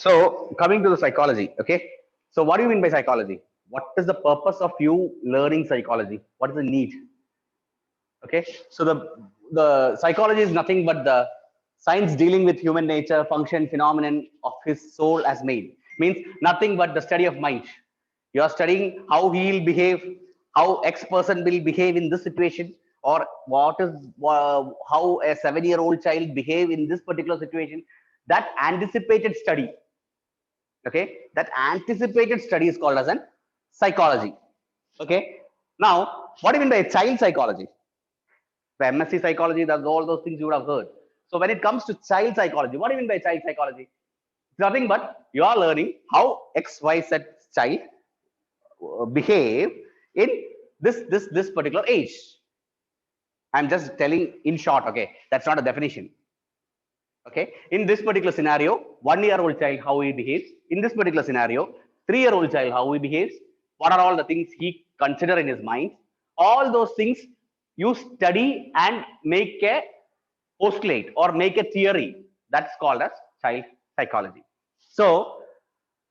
So coming to the psychology, okay. So what do you mean by psychology? What is the purpose of you learning psychology? What is the need? Okay. So the psychology is nothing but the science dealing with human nature, function, phenomenon of his soul as made. Means nothing but the study of mind. You are studying how he will behave, how X person will behave in this situation, or what is how a 7-year-old child behave in this particular situation. That anticipated study, okay, that anticipated study is called as an psychology. Okay, now what do you mean by child psychology? The MSc psychology, that's all those things you would have heard. So when it comes to child psychology, what do you mean by child psychology? It's nothing but you are learning how XYZ child behave in this particular age. I'm just telling in short, okay, that's not a definition. Okay, in this particular scenario, 1-year-old child how he behaves, in this particular scenario 3-year-old child how he behaves, what are all the things he consider in his mind, all those things you study and make a postulate or make a theory. That's called as child psychology. So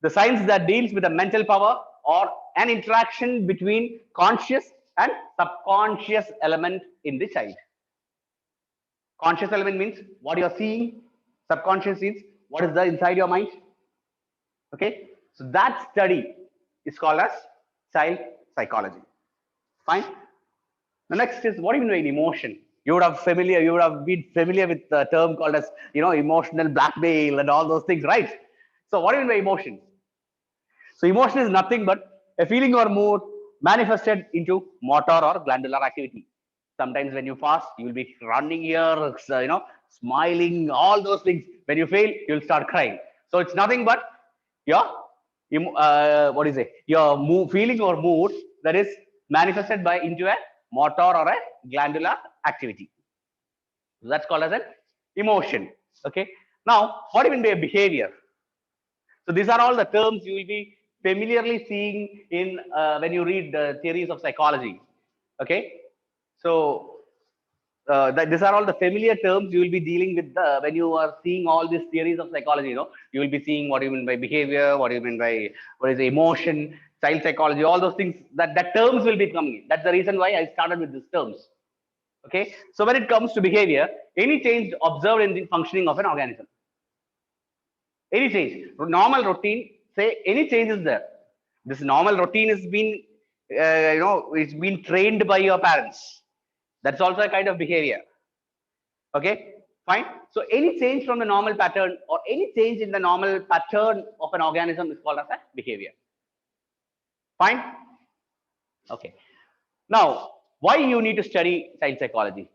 the science that deals with the mental power or an interaction between conscious and subconscious element in the child. Conscious element means what you are seeing. Subconscious is what is there inside your mind. Okay, so that study is called as child psychology. Fine. The next is what do you mean by emotion? You would have been familiar with the term called as emotional blackmail and all those things, right? So what do you mean by emotion? So emotion is nothing but a feeling or mood manifested into motor or glandular activity. Sometimes when you fast, you will be running here, smiling, all those things. When you fail, you'll start crying. So it's nothing but your what is it? Your feeling or mood that is manifested by into a motor or a glandular activity. So that's called as an emotion. Okay. Now, what do you mean by behavior? So these are all the terms you will be familiarly seeing in when you read the theories of psychology. Okay, so these are all the familiar terms you will be dealing with when you are seeing all these theories of psychology. You will be seeing what do you mean by behavior, what do you mean by what is emotion, child psychology, all those things. That terms will be coming in. That's the reason why I started with these terms. Okay, so when it comes to behavior, any change observed in the functioning of an organism. Any change, normal routine, say any change is there. This normal routine has been, it's been trained by your parents. That's also a kind of behavior. Okay, fine. So any change from the normal pattern or any change in the normal pattern of an organism is called as a behavior. Fine. Okay. Now, why you need to study child psychology?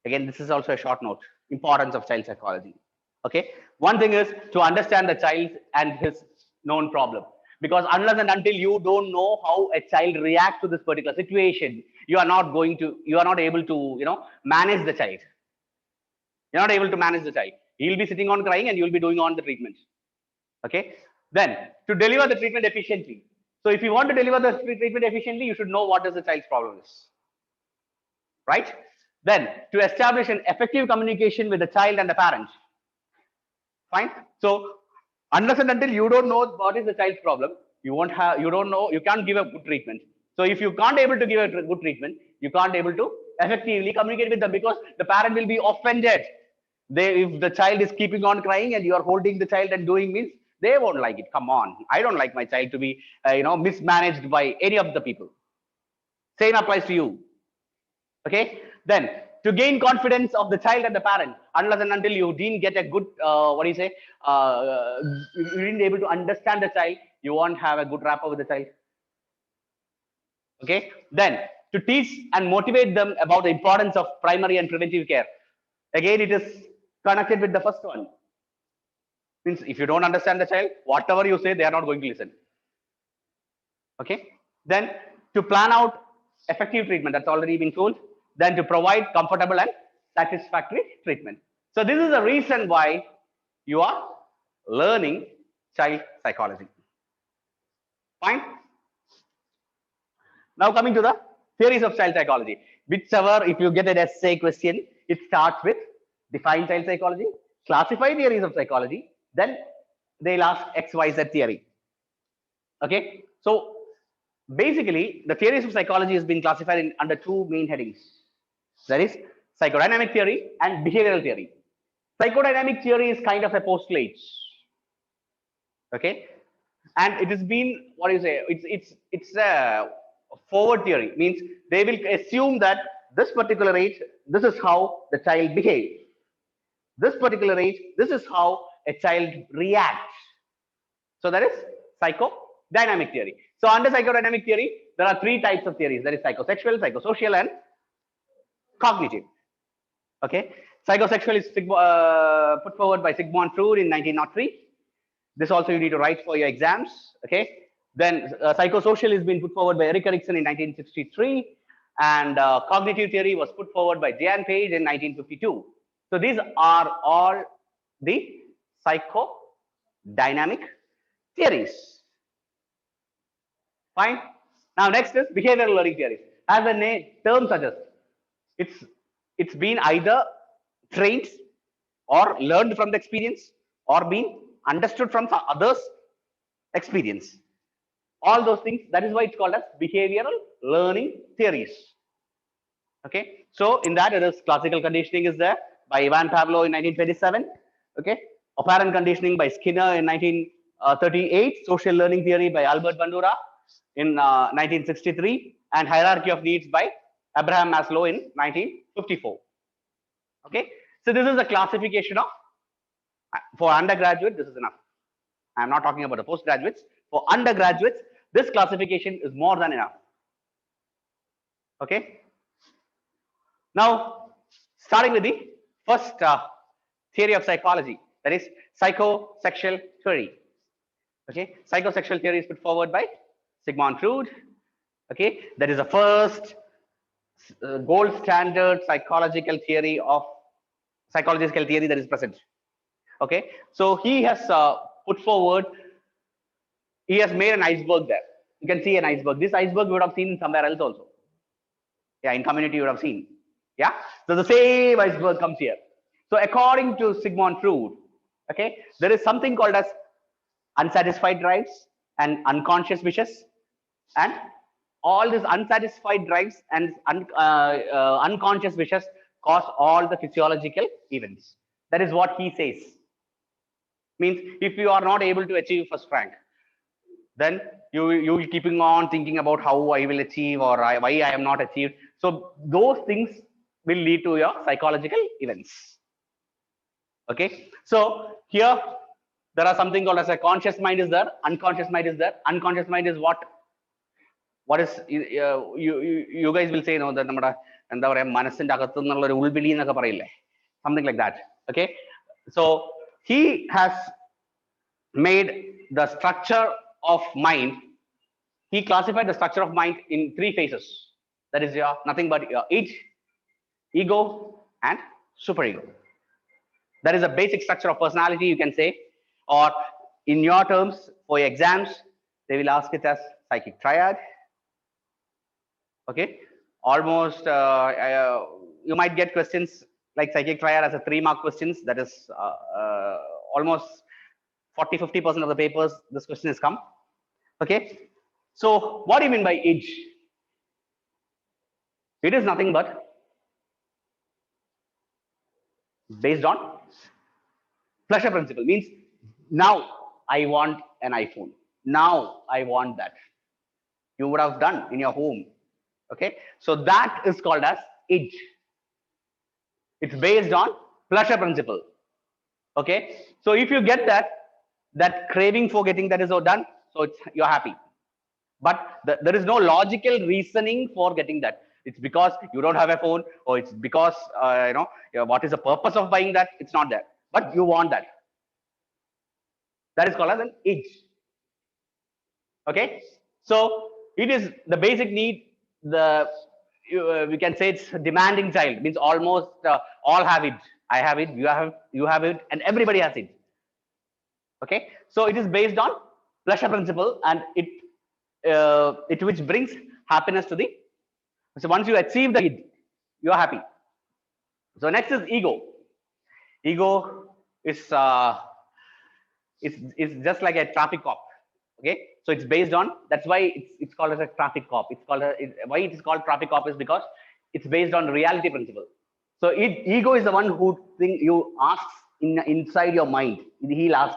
Again, this is also a short note. Importance of child psychology. Okay, one thing is to understand the child and his known problem, because unless and until you don't know how a child reacts to this particular situation, you are not able to manage the child. You're not able to manage the child. He'll be sitting on crying and you'll be doing on the treatment. Okay, then to deliver the treatment efficiently. So if you want to deliver the treatment efficiently, you should know what is the child's problem is, right? Then to establish an effective communication with the child and the parent. Fine. So unless and until you don't know what is the child's problem, you can't give a good treatment. So if you can't able to give a good treatment, you can't able to effectively communicate with them, because the parent will be offended. If the child is keeping on crying and you are holding the child and doing means, they won't like it. Come on, I don't like my child to be mismanaged by any of the people. Same applies to you. Okay, then to gain confidence of the child and the parent, unless and until you didn't get a good you didn't able to understand the child, you won't have a good rapport with the child. Okay, then to teach and motivate them about the importance of primary and preventive care. Again, it is connected with the first one. Means if you don't understand the child, whatever you say, they are not going to listen. Okay, then to plan out effective treatment, that's already been told. Then to provide comfortable and satisfactory treatment. So this is the reason why you are learning child psychology. Fine. Now coming to the theories of child psychology. Whichever, if you get an essay question, it starts with define child psychology, classify theories of psychology, then they'll ask XYZ theory. Okay, so basically, the theories of psychology has been classified under two main headings. That is psychodynamic theory and behavioral theory. Psychodynamic theory is kind of a postulate. Okay, and it has been, what do you say? It's a forward theory. Means they will assume that this particular age, this is how the child behaves. This particular age, this is how a child reacts. So that is psychodynamic theory. So under psychodynamic theory, there are three types of theories. There is psychosexual, psychosocial, and cognitive. Okay, psychosexual is put forward by Sigmund Freud in 1903. This also you need to write for your exams. Okay, then psychosocial has been put forward by Erik Erikson in 1963, and cognitive theory was put forward by Jan Page in 1952. So these are all the psychodynamic theories. Fine. Now next is behavioral learning theories. As the name term suggests, it's been either trained or learned from the experience or been understood from some others' experience. All those things. That is why it's called as behavioral learning theories. Okay. So in that, it is classical conditioning is there by Ivan Pavlov in 1927. Okay. Operant conditioning by Skinner in 1938. Social learning theory by Albert Bandura in 1963, and hierarchy of needs by Abraham Maslow in 1954. Okay. So this is the classification of, for undergraduate, this is enough. I am not talking about the postgraduates. For undergraduates, this classification is more than enough. Okay. Now, starting with the first theory of psychology, that is psychosexual theory. Okay, psychosexual theory is put forward by Sigmund Freud. Okay, that is the first gold standard psychological theory that is present. Okay, so he has put forward, he has made an iceberg there. You can see an iceberg. This iceberg you would have seen somewhere else also. Yeah, in community you would have seen. Yeah, so the same iceberg comes here. So according to Sigmund Freud, okay, there is something called as unsatisfied drives and unconscious wishes, and all these unsatisfied drives and unconscious wishes cause all the physiological events. That is what he says. Means if you are not able to achieve first rank, then you keeping on thinking about how I will achieve or why I am not achieved. So those things will lead to your psychological events. Okay, so here there are something called as a conscious mind is there, unconscious mind is there. Unconscious mind is what is you guys will say, no, that നമ്മുടെ എന്താ പറയാ മനസ്സിന്റെ അകത്തു നിന്നുള്ള ഒരു ഉൾവിളി എന്നൊക്കെ പറയില്ലേ, something like that. Okay, so he has made the structure of mind. He classified the structure of mind in three phases. That is nothing but your ego and superego. That is a basic structure of personality, you can say, or in your terms for your exams they will ask it as psychic triad. Okay, almost you might get questions like psychic triad as a 3-mark questions. That is almost 40-50% of the papers this question has come. Okay, so what do you mean by age? It is nothing but based on pleasure principle. Means now I want an iPhone, now I want that. You would have done in your home. Okay, so that is called as age. It's based on pleasure principle. Okay, so if you get that craving for getting that is all done, so you're happy. But there is no logical reasoning for getting that. It's because you don't have a phone, or it's because what is the purpose of buying that? It's not there, but you want that. That is called as an age. Okay, so it is the basic need. We can say it's demanding child. Means almost all have it. I have it, you have it, and everybody has it. Okay, so it is based on pleasure principle, and it which brings happiness to the. So once you achieve the need, you are happy. So next is ego. Ego is It's just like a traffic cop. Okay, so it's based on, that's why it's called as a traffic cop. It's called why it is called traffic cop is because it's based on reality principle. So ego is the one who think you asks inside your mind. He'll ask,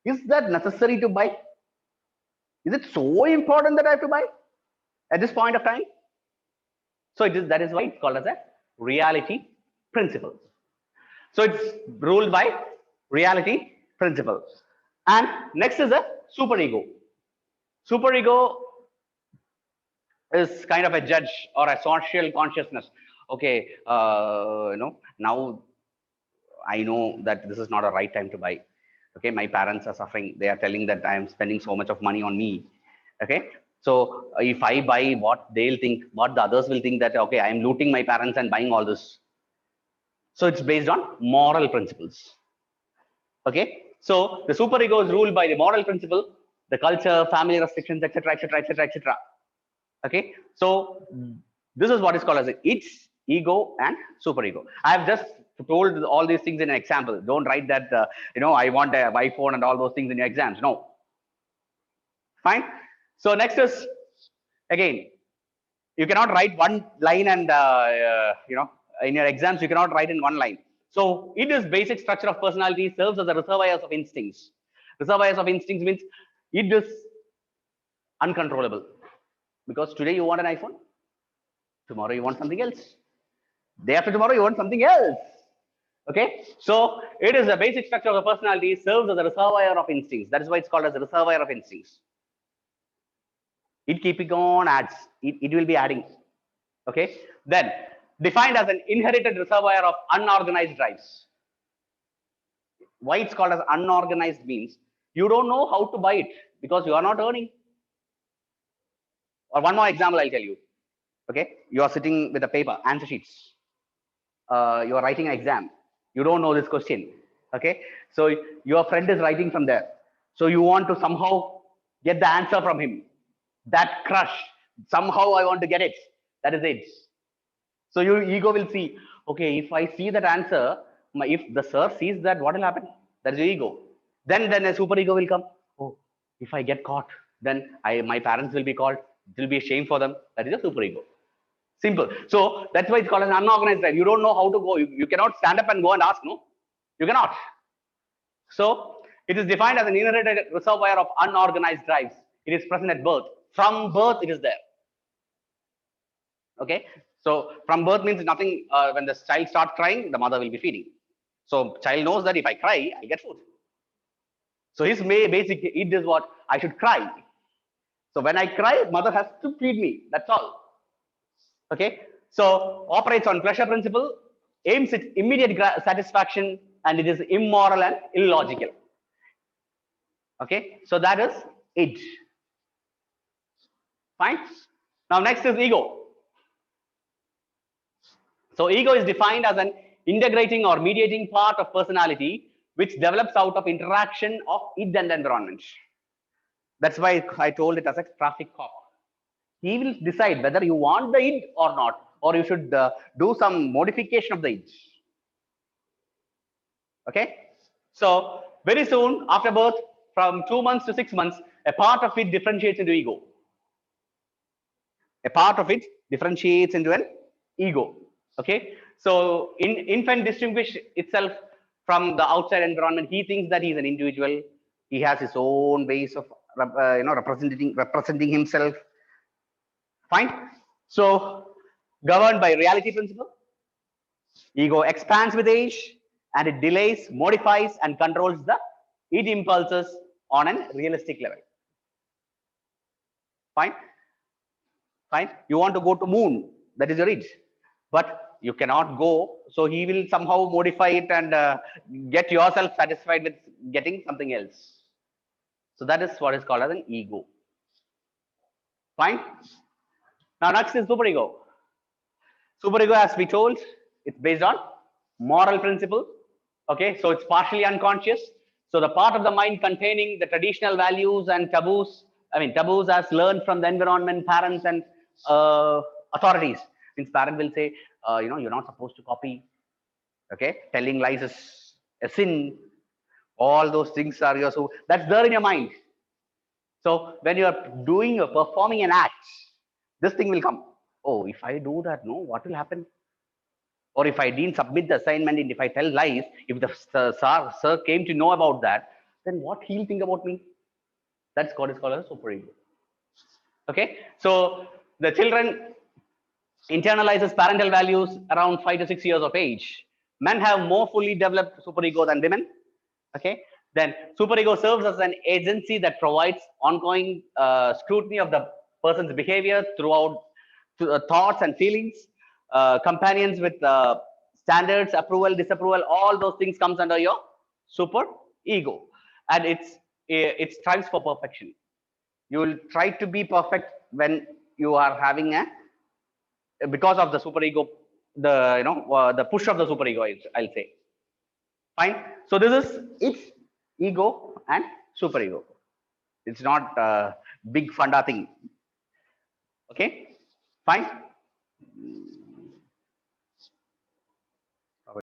is that necessary to buy? Is it so important that I have to buy at this point of time? So that is why it's called as a reality principle. So it's ruled by reality principle. And next is a superego. Superego is kind of a judge or a social consciousness. Okay, now I know that this is not a right time to buy. Okay, my parents are suffering. They are telling that I am spending so much of money on me. Okay, so if I buy, what they'll think, what the others will think, that okay, I am looting my parents and buying all this. So it's based on moral principles. Okay, so the superego is ruled by the moral principle, the culture, family restrictions, etc., etc., etc., etc. Okay, so this is what is called as its ego and superego. I have just told all these things in an example. Don't write that I want an iPhone and all those things in your exams. No. Fine. So next is, again, you cannot write one line and in your exams you cannot write in one line. So it is basic structure of personality, serves as a reservoirs of instincts. Reservoirs of instincts means it is uncontrollable. Because today you want an iPhone, tomorrow you want something else. Day after tomorrow you want something else. Okay, so it is a basic structure of the personality, serves as a reservoir of instincts. That is why it's called as a reservoir of instincts. It keeping on adds. It will be adding. Okay, then defined as an inherited reservoir of unorganized drives. Why it's called as unorganized means you don't know how to buy it because you are not earning. Or one more example I'll tell you. Okay, you are sitting with a paper, answer sheets. You are writing an exam. You don't know this question. Okay, so your friend is writing from there. So you want to somehow get the answer from him. That crush, somehow I want to get it. That is it. So your ego will see, okay, if I see that answer, if the sir sees that, what will happen? That is your ego. Then a superego will come. Oh, if I get caught, then my parents will be called. It will be a shame for them. That is a superego. Simple. So that's why it's called an unorganized drive. You don't know how to go. You cannot stand up and go and ask, no? You cannot. So it is defined as an inherited reservoir of unorganized drives. It is present at birth. From birth, it is there. Okay. So from birth means nothing. When the child starts crying, the mother will be feeding. So child knows that if I cry, I get food. So his basic it is what I should cry. So when I cry, mother has to feed me. That's all. Okay, so operates on pleasure principle, aims at immediate satisfaction, and it is immoral and illogical. Okay, so that is it. Fine. Now next is ego. So ego is defined as an integrating or mediating part of personality which develops out of interaction of it and the environment. That's why I told it as a traffic cop. He will decide whether you want the id or not, or you should do some modification of the id. Okay, so very soon after birth, from 2 months to 6 months, a part of it differentiates into ego. A part of it differentiates into an ego. Okay, so infant distinguish itself from the outside environment. He thinks that he is an individual. He has his own ways of representing himself. Fine. So governed by reality principle, ego expands with age and it delays, modifies, and controls the id impulses on a realistic level. Fine. Fine. You want to go to moon, that is your id, but you cannot go. So he will somehow modify it and get yourself satisfied with getting something else. So that is what is called as an ego. Fine. Now next is superego. Superego, as we told, it's based on moral principle. Okay, so it's partially unconscious. So the part of the mind containing the traditional values and taboos, taboos as learned from the environment, parents, and authorities. Means parent will say, you're not supposed to copy. Okay, telling lies is a sin. All those things are your, so that's there in your mind. So when you are doing or performing an act, this thing will come. Oh, if I do that, no, what will happen? Or if I didn't submit the assignment, and if I tell lies, if the sir came to know about that, then what he'll think about me? That's what is called as superego. Okay, so the children internalizes parental values around 5 to 6 years of age. Men have more fully developed superego than women. Okay, then superego serves as an agency that provides ongoing scrutiny of the person's behavior throughout thoughts and feelings. Companions with standards, approval, disapproval, all those things comes under your super ego, and it strives for perfection. You will try to be perfect when you are having a, because of the superego, the the push of the superego, I'll say. Fine. So this is its ego and superego. It's not a big funda thing. Okay. Fine.